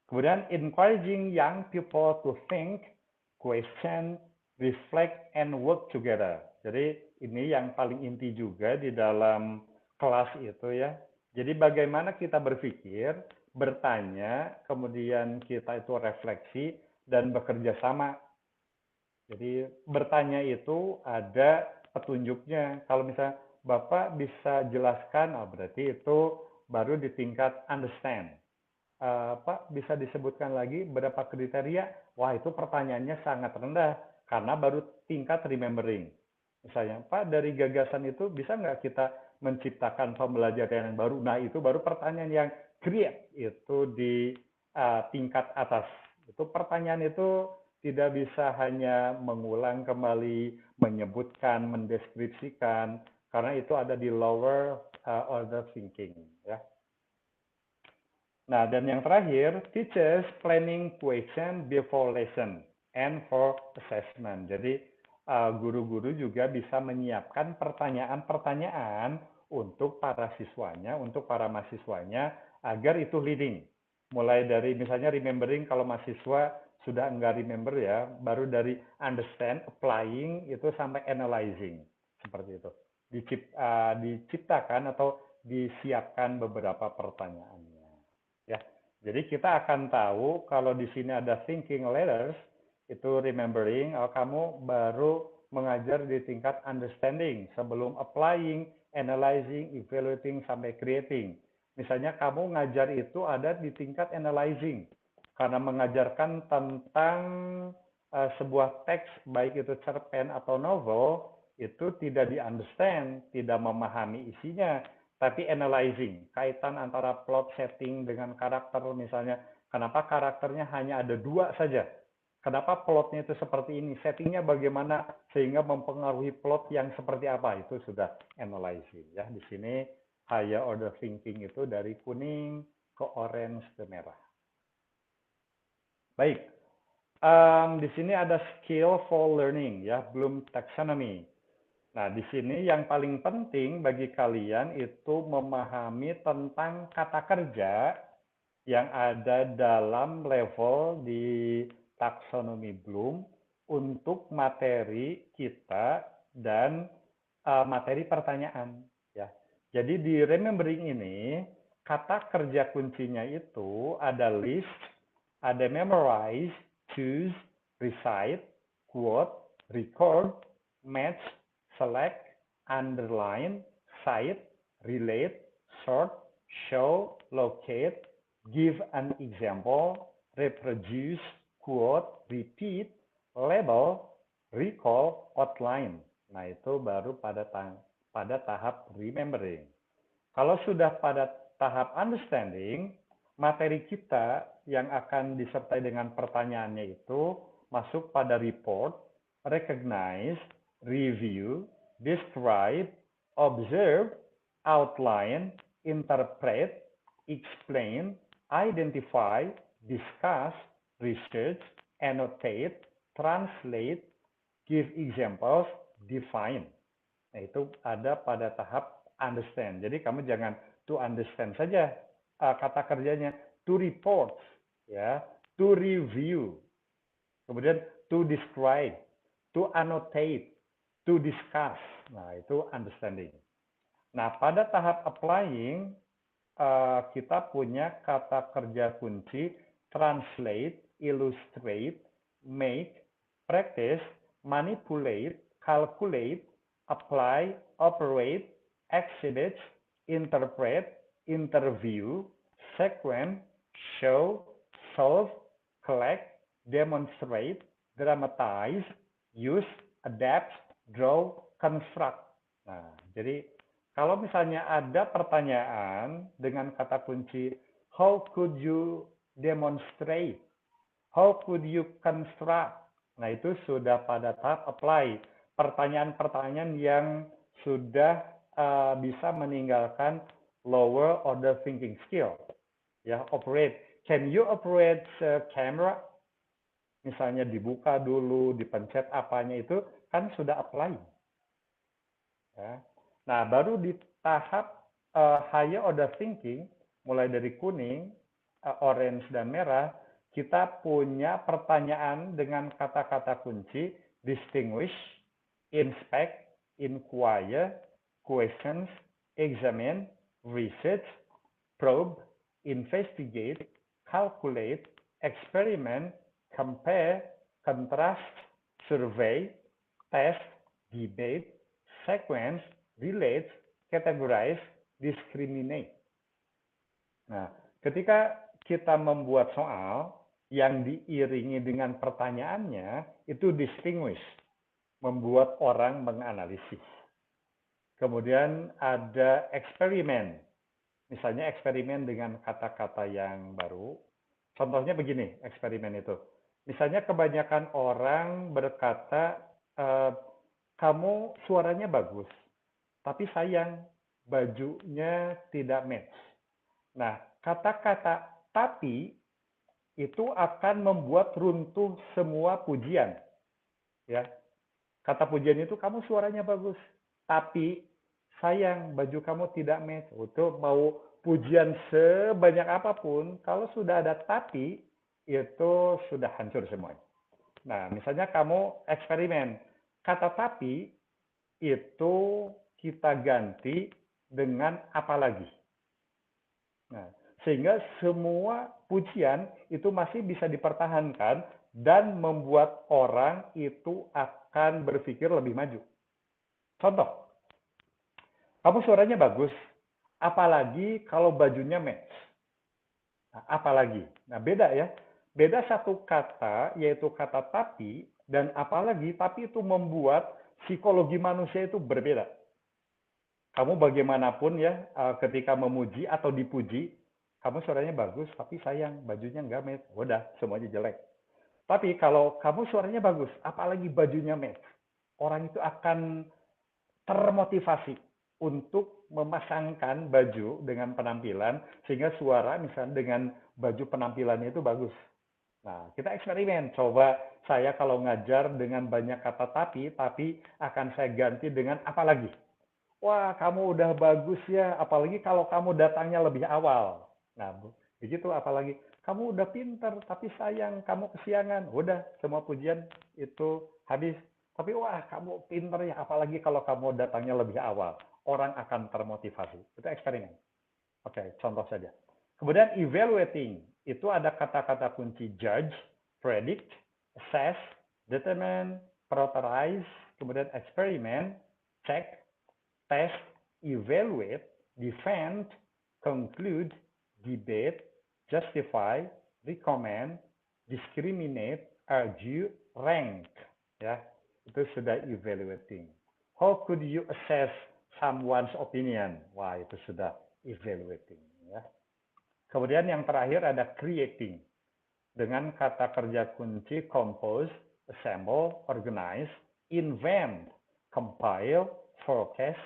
Kemudian encouraging young people to think, question, reflect, and work together. Jadi ini yang paling inti juga di dalam kelas itu ya. Jadi bagaimana kita berpikir, bertanya, kemudian kita itu refleksi, dan bekerja sama. Jadi bertanya itu ada petunjuknya. Kalau misalnya Bapak bisa jelaskan, oh berarti itu baru di tingkat understand. Pak, bisa disebutkan lagi berapa kriteria? Wah, itu pertanyaannya sangat rendah karena baru tingkat remembering. Misalnya, Pak, dari gagasan itu bisa nggak kita menciptakan pembelajaran yang baru? Nah, itu baru pertanyaan yang create, itu di tingkat atas. Itu pertanyaan itu tidak bisa hanya mengulang kembali, menyebutkan, mendeskripsikan, karena itu ada di lower order thinking. Ya. Nah, dan yang terakhir, teachers planning question before lesson and for assessment. Jadi, guru-guru juga bisa menyiapkan pertanyaan-pertanyaan untuk para siswanya, untuk para mahasiswanya, agar itu leading. Mulai dari misalnya remembering, kalau mahasiswa sudah enggak remember ya, baru dari understand, applying, itu sampai analyzing. Seperti itu. Diciptakan atau disiapkan beberapa pertanyaan. Ya, jadi kita akan tahu kalau di sini ada thinking letters, itu remembering, kamu baru mengajar di tingkat understanding sebelum applying, analyzing, evaluating, sampai creating. Misalnya kamu ngajar itu ada di tingkat analyzing, karena mengajarkan tentang sebuah teks, baik itu cerpen atau novel, itu tidak di-understand, tidak memahami isinya, tapi analyzing, kaitan antara plot setting dengan karakter misalnya, kenapa karakternya hanya ada 2 saja, kenapa plotnya itu seperti ini, settingnya bagaimana sehingga mempengaruhi plot yang seperti apa, itu sudah analyzing. Ya, di sini higher order thinking itu dari kuning ke orange ke merah. Baik, di sini ada skill for learning ya, Bloom taxonomy. Nah, di sini yang paling penting bagi kalian itu memahami tentang kata kerja yang ada dalam level di taksonomi Bloom untuk materi kita dan materi pertanyaan. Ya. Jadi di remembering ini, kata kerja kuncinya itu ada list, ada memorize, choose, recite, quote, record, match, select, underline, cite, relate, sort, show, locate, give an example, reproduce, quote, repeat, label, recall, outline. Nah, itu baru pada tahap remembering. Kalau sudah pada tahap understanding, materi kita yang akan disertai dengan pertanyaannya itu masuk pada report, recognize, review, describe, observe, outline, interpret, explain, identify, discuss, research, annotate, translate, give examples, define. Nah, itu ada pada tahap understand. Jadi kamu jangan to understand saja kata kerjanya, to report, ya, to review, kemudian to describe, to annotate, to discuss. Nah, itu understanding. Nah, pada tahap applying, kita punya kata kerja kunci translate, illustrate, make, practice, manipulate, calculate, apply, operate, exhibit, interpret, interview, sequence, show, solve, collect, demonstrate, dramatize, use, adapt, draw, construct. Nah, jadi kalau misalnya ada pertanyaan dengan kata kunci, how could you demonstrate? How could you construct? Nah, itu sudah pada tahap apply. Pertanyaan-pertanyaan yang sudah bisa meninggalkan lower order thinking skill. Ya, operate. Can you operate camera? Misalnya dibuka dulu, dipencet apanya itu, kan sudah apply. Ya. Nah, baru di tahap higher order thinking, mulai dari kuning, orange, dan merah, kita punya pertanyaan dengan kata-kata kunci distinguish, inspect, inquire, questions, examine, research, probe, investigate, calculate, experiment, compare, contrast, survey, test, debate, sequence, relate, categorize, discriminate. Nah, ketika kita membuat soal yang diiringi dengan pertanyaannya, itu distinguish, membuat orang menganalisis. Kemudian ada eksperimen, misalnya eksperimen dengan kata-kata yang baru. Contohnya begini, eksperimen itu. Misalnya kebanyakan orang berkata, kamu suaranya bagus, tapi sayang bajunya tidak match. Nah, kata-kata tapi itu akan membuat runtuh semua pujian. Ya. Kata pujian itu kamu suaranya bagus, tapi sayang baju kamu tidak match. Itu mau pujian sebanyak apapun, kalau sudah ada tapi itu sudah hancur semuanya. Nah, misalnya kamu eksperimen, kata tapi itu kita ganti dengan apa lagi. Nah, sehingga semua pujian itu masih bisa dipertahankan dan membuat orang itu akan berpikir lebih maju. Contoh, kamu suaranya bagus, apalagi kalau bajunya match. Nah, apalagi. Nah, beda ya. Beda satu kata, yaitu kata tapi, dan apalagi, tapi itu membuat psikologi manusia itu berbeda. Kamu bagaimanapun ya, ketika memuji atau dipuji, kamu suaranya bagus, tapi sayang, bajunya nggak match. Udah, semuanya jelek. Tapi kalau kamu suaranya bagus, apalagi bajunya match, orang itu akan termotivasi untuk memasangkan baju dengan penampilan, sehingga suara misalnya dengan baju penampilannya itu bagus. Nah, kita eksperimen. Coba saya kalau ngajar dengan banyak kata tapi akan saya ganti dengan apa lagi? Wah, kamu udah bagus ya, apalagi kalau kamu datangnya lebih awal. Nah, begitu apalagi kamu udah pinter, tapi sayang kamu kesiangan. Udah, semua pujian itu habis. Tapi wah, kamu pinter ya, apalagi kalau kamu datangnya lebih awal. Orang akan termotivasi. Itu eksperimen. Oke, contoh saja. Kemudian evaluating, itu ada kata-kata kunci judge, predict, assess, determine, prioritize, kemudian experiment, check, test, evaluate, defend, conclude, debate, justify, recommend, discriminate, argue, rank. Ya, itu sudah evaluating. How could you assess someone's opinion? Wah, itu sudah evaluating. Ya. Kemudian yang terakhir ada creating. Dengan kata kerja kunci compose, assemble, organize, invent, compile, forecast,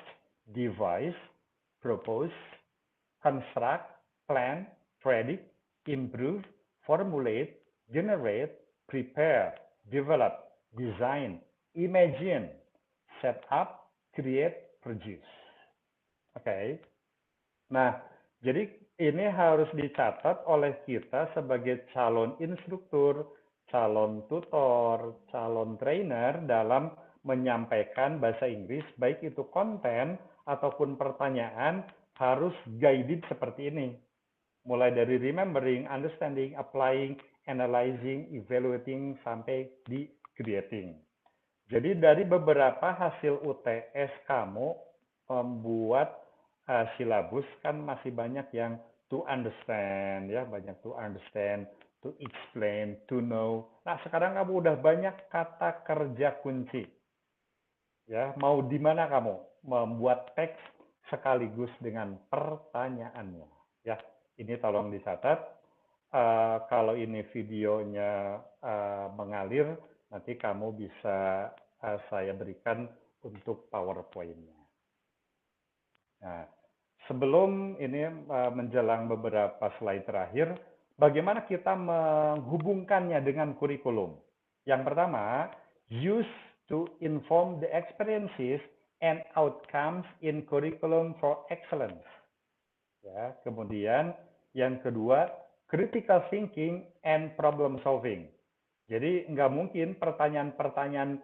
devise, propose, construct, plan, predict, improve, formulate, generate, prepare, develop, design, imagine, set up, create, produce. Oke. Nah, jadi ini harus dicatat oleh kita sebagai calon instruktur, calon tutor, calon trainer dalam menyampaikan bahasa Inggris, baik itu konten ataupun pertanyaan, harus guided seperti ini. Mulai dari remembering, understanding, applying, analyzing, evaluating, sampai di creating. Jadi dari beberapa hasil UTS kamu membuat silabus kan masih banyak yang to understand ya, banyak to understand, to explain, to know. Nah, sekarang kamu udah banyak kata kerja kunci. Ya, mau di mana kamu membuat teks sekaligus dengan pertanyaannya. Ya, ini tolong dicatat. Kalau ini videonya mengalir, nanti kamu bisa saya berikan untuk PowerPoint-nya. Nah, sebelum ini menjelang beberapa slide terakhir, bagaimana kita menghubungkannya dengan kurikulum? Yang pertama, use to inform the experiences and outcomes in curriculum for excellence. Ya, kemudian yang kedua, critical thinking and problem solving. Jadi nggak mungkin pertanyaan-pertanyaan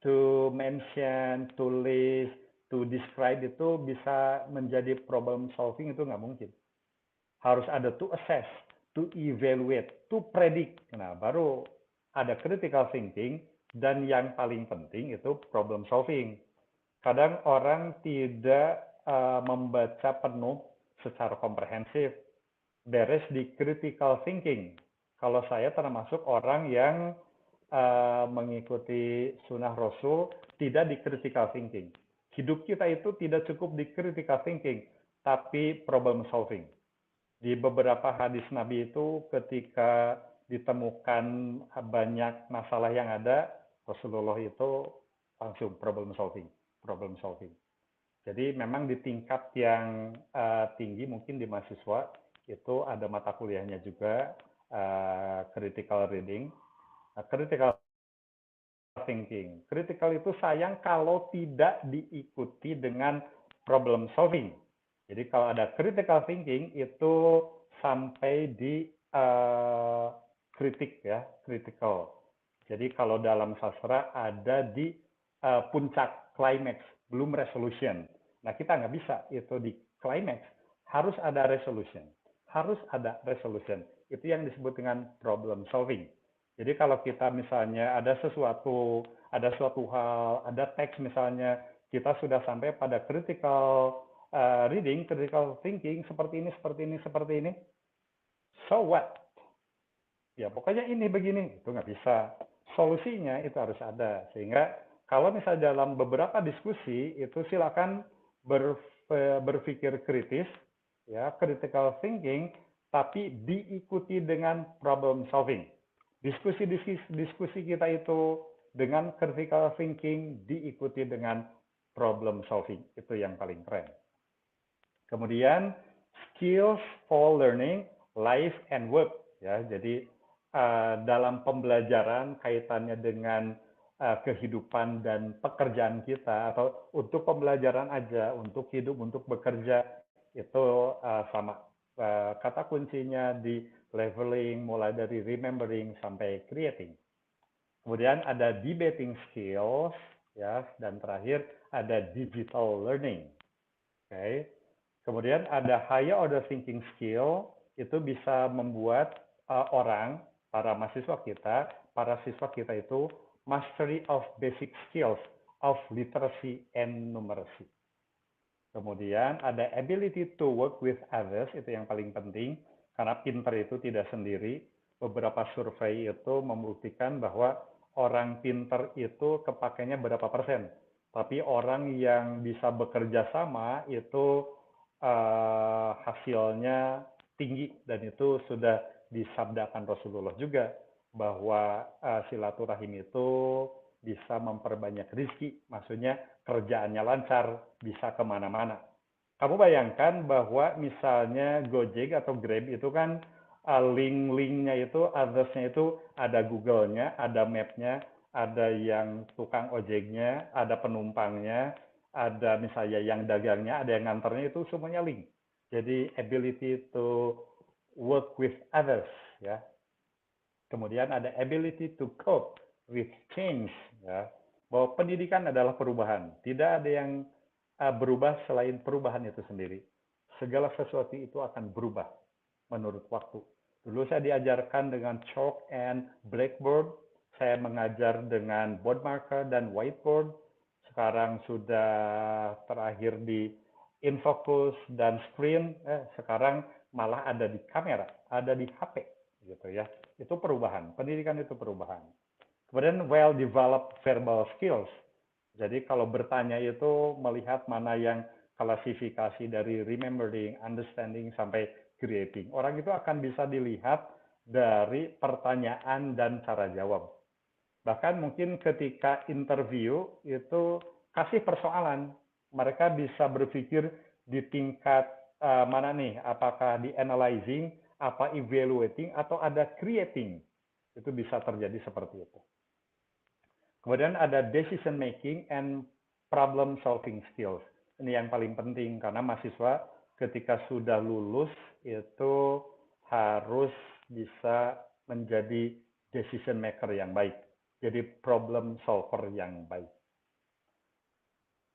to mention, to list, to describe itu bisa menjadi problem solving, itu nggak mungkin. Harus ada to assess, to evaluate, to predict. Nah, baru ada critical thinking, dan yang paling penting itu problem solving. Kadang orang tidak membaca penuh secara komprehensif, beres di critical thinking. Kalau saya termasuk orang yang mengikuti sunnah Rasul, tidak di critical thinking. Hidup kita itu tidak cukup di critical thinking, tapi problem solving. Di beberapa hadis Nabi itu ketika ditemukan banyak masalah yang ada, Rasulullah itu langsung problem solving. Problem solving. Jadi memang di tingkat yang tinggi mungkin di mahasiswa itu ada mata kuliahnya juga critical reading, critical thinking. Critical itu sayang kalau tidak diikuti dengan problem solving. Jadi kalau ada critical thinking itu sampai di kritik ya, critical. Jadi kalau dalam sastra ada di puncak climax, belum resolution. Nah, kita nggak bisa itu di climax, harus ada resolution. Harus ada resolution. Itu yang disebut dengan problem solving. Jadi kalau kita misalnya ada suatu hal, ada teks misalnya, kita sudah sampai pada critical reading, critical thinking, seperti ini, seperti ini, seperti ini. So what? Ya pokoknya ini begini, itu nggak bisa. Solusinya itu harus ada. Sehingga kalau misalnya dalam beberapa diskusi itu silakan berpikir kritis, ya critical thinking, tapi diikuti dengan problem solving. Diskusi kita itu dengan critical thinking diikuti dengan problem solving. Itu yang paling keren. Kemudian skills for learning, life and work. Ya, jadi dalam pembelajaran kaitannya dengan kehidupan dan pekerjaan kita, atau untuk pembelajaran aja, untuk hidup, untuk bekerja, itu sama. Kata kuncinya di leveling, mulai dari remembering sampai creating. Kemudian ada debating skills, ya, dan terakhir ada digital learning. Oke. Kemudian ada higher order thinking skill, itu bisa membuat orang, para siswa kita itu mastery of basic skills of literacy and numeracy. Kemudian ada ability to work with others, itu yang paling penting, karena pinter itu tidak sendiri. Beberapa survei itu membuktikan bahwa orang pinter itu kepakainya berapa persen. Tapi orang yang bisa bekerja sama itu hasilnya tinggi, dan itu sudah disabdakan Rasulullah juga, bahwa silaturahim itu bisa memperbanyak rezeki, maksudnya kerjaannya lancar, bisa kemana-mana. Kamu bayangkan bahwa misalnya Gojek atau Grab itu kan link-linknya itu, address-nya itu ada Google-nya, ada map-nya, ada yang tukang ojeknya, ada penumpangnya, ada misalnya yang dagangnya, ada yang nganternya, itu semuanya link. Jadi ability to work with others, ya. Kemudian ada ability to cope with change, ya. Bahwa pendidikan adalah perubahan. Tidak ada yang berubah selain perubahan itu sendiri. Segala sesuatu itu akan berubah menurut waktu. Dulu saya diajarkan dengan chalk and blackboard. Saya mengajar dengan board marker dan whiteboard. Sekarang sudah terakhir di infocus dan screen. Sekarang malah ada di kamera, ada di HP, gitu ya. Itu perubahan. Pendidikan itu perubahan. Kemudian well-developed verbal skills. Jadi kalau bertanya itu melihat mana yang klasifikasi dari remembering, understanding, sampai creating. Orang itu akan bisa dilihat dari pertanyaan dan cara jawab. Bahkan mungkin ketika interview itu kasih persoalan, mereka bisa berpikir di tingkat mana nih, apakah di analyzing, apa evaluating, atau ada creating. Itu bisa terjadi seperti itu. Kemudian ada decision making and problem solving skills. Ini yang paling penting karena mahasiswa ketika sudah lulus itu harus bisa menjadi decision maker yang baik. Jadi problem solver yang baik.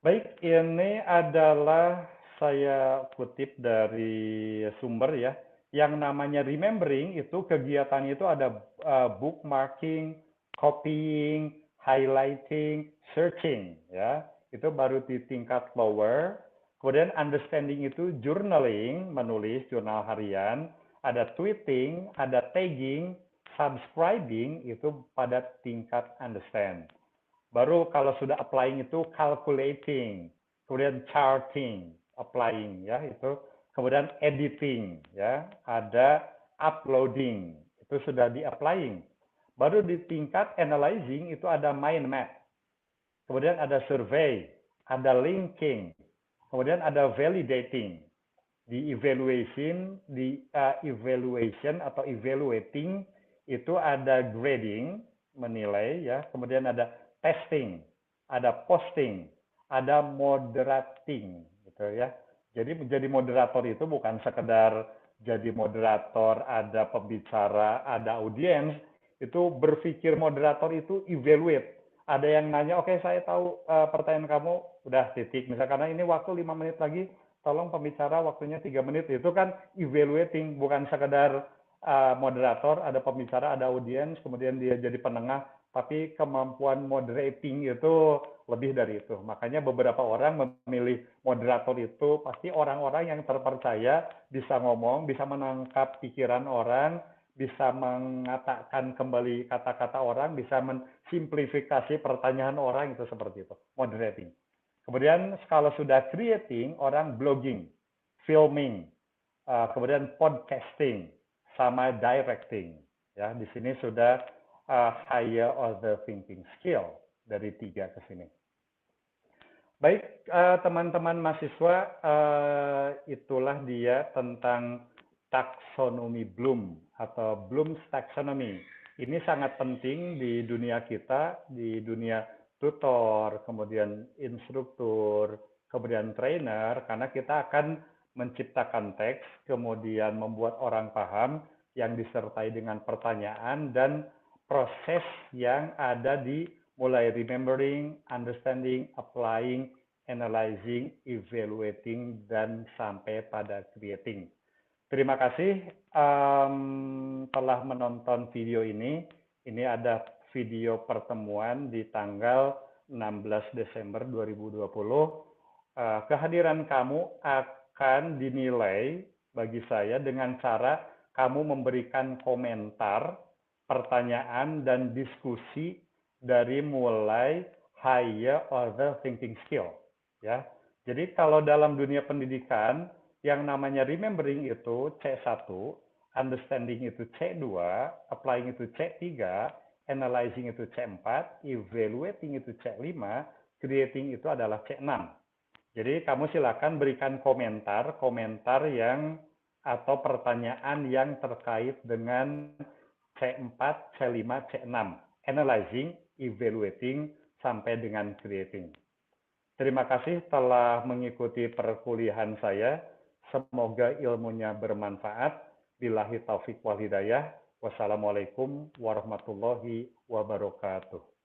Baik, ini adalah saya kutip dari sumber ya. Yang namanya remembering itu kegiatannya itu ada bookmarking, copying, highlighting, searching, ya. Itu baru di tingkat lower. Kemudian understanding itu journaling, menulis jurnal harian, ada tweeting, ada tagging, subscribing itu pada tingkat understand. Baru kalau sudah applying itu calculating, kemudian charting, applying ya itu, kemudian editing ya, ada uploading, itu sudah di applying. Baru di tingkat analyzing itu ada mind map. Kemudian ada survey, ada linking, kemudian ada validating. Di evaluation atau evaluating itu ada grading, menilai ya, kemudian ada testing, ada posting, ada moderating gitu ya. Jadi menjadi moderator itu bukan sekedar jadi moderator, ada pembicara, ada audiens, itu berpikir moderator itu evaluate. Ada yang nanya, oke, saya tahu pertanyaan kamu, udah titik. Misalkan karena ini waktu 5 menit lagi, tolong pembicara waktunya 3 menit. Itu kan evaluating, bukan sekedar moderator, ada pembicara, ada audiens, kemudian dia jadi penengah, tapi kemampuan moderating itu lebih dari itu. Makanya beberapa orang memilih moderator itu pasti orang-orang yang terpercaya, bisa ngomong, bisa menangkap pikiran orang, bisa mengatakan kembali kata-kata orang, bisa mensimplifikasi pertanyaan orang, itu seperti itu, moderating. Kemudian kalau sudah creating, orang blogging, filming, kemudian podcasting, sama directing. Ya, di sini sudah higher order thinking skill dari 3 ke sini. Baik, teman-teman mahasiswa, itulah dia tentang taksonomi Bloom atau Bloom's Taxonomy. Ini sangat penting di dunia kita, di dunia tutor, kemudian instruktur, kemudian trainer, karena kita akan menciptakan teks, kemudian membuat orang paham, yang disertai dengan pertanyaan dan proses yang ada di mulai remembering, understanding, applying, analyzing, evaluating, dan sampai pada creating. Terima kasih telah menonton video ini. Ini ada video pertemuan di tanggal 16 Desember 2020. Kehadiran kamu akan dinilai bagi saya dengan cara kamu memberikan komentar, pertanyaan, dan diskusi dari mulai higher order thinking skill. Ya. Jadi kalau dalam dunia pendidikan, yang namanya remembering itu C1, understanding itu C2, applying itu C3, analyzing itu C4, evaluating itu C5, creating itu adalah C6. Jadi kamu silakan berikan komentar yang atau pertanyaan yang terkait dengan C4, C5, C6. Analyzing, evaluating, sampai dengan creating. Terima kasih telah mengikuti perkuliahan saya. Semoga ilmunya bermanfaat. Billahi taufiq wal hidayah. Wassalamualaikum warahmatullahi wabarakatuh.